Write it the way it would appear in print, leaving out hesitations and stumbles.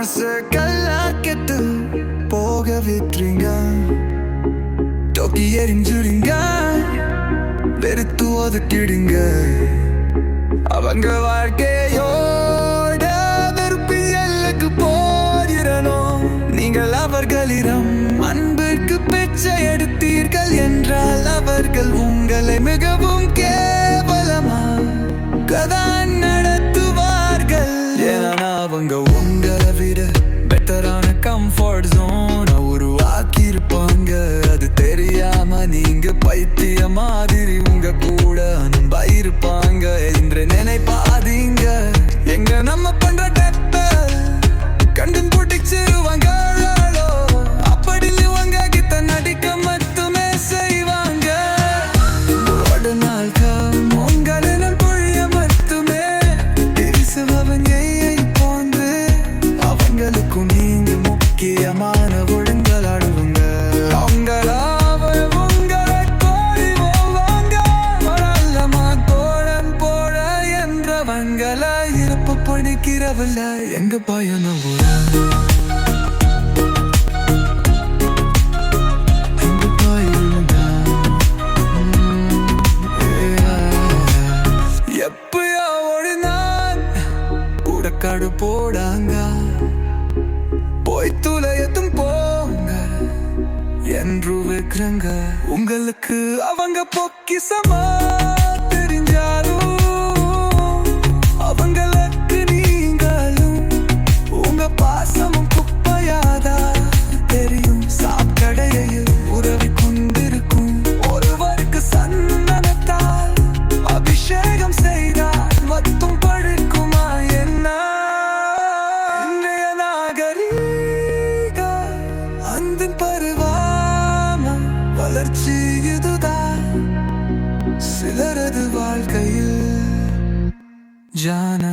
மனச கல்லாக்கெட்டு போக விட்டுறீங்க, தொக்கி எரிஞ்சுறீங்க, வெறுத்து ஒதுக்கிடுங்க. அவங்க வாழ்க்கையோட வெறுப்பு எல்லைக்கு போயிடணும். நீங்கள் அவர்களிடம் அன்பிற்கு பிச்சை எடுத்தீர்கள் என்றால் அவர்கள் உங்களை மிகவும் கேவலமாக நடத்துவார்கள். ஏன்னா அவங்க உங்களை விட பெட்டரான கம்ஃபர்ட் ஜோன் உருவாக்கி இருப்பாங்க. அது தெரியாம நீங்க பைத்திய மாதிரி உங்க கூட அன்பா இருப்பாங்க என்று நினைப்பாதீங்க. எங்க நம்ம பண்ற டெப்ப கண்டு பிடிச்சிருவாங்க. அப்படி உங்க கிட்ட நடிக்க மட்டுமே செய்வாங்க. ஒரு நாள் உங்களின் பொழிய மட்டுமே பேசுவவங்க போன்று அவங்களுக்கும் நீங்க முக்கியமான ஒழுங்கலாடுவங்க. அவங்களாவ உங்களை கோரி போவாங்க. வரல்லமா தோழன் போட என்றவங்கள இருப்பு படிக்கிறவல்ல எங்க பயணம் எப்பயோ ஒரு நாள் கூட காடு போடாங்க, போய் துளையத்தும் போங்க என்று வைக்கிறங்க. உங்களுக்கு அவங்க பொக்கிசமா தெரிஞ்சாலும் அவங்களுக்கு நீங்களும் உங்க பாசமும் குப்பையாதா தெரியும். சாக்கடையில் உறவி கொண்டிருக்கும் ஒருவருக்கு சந்தனத்தால் அபிஷேகம் செய்தால் மட்டும் படுக்குமா என்ன? இன்றைய நாகரீக அன்பின் பருவாம வளர்ச்சி இதுதான் சிலரது வாழ்க்கையில் ஜான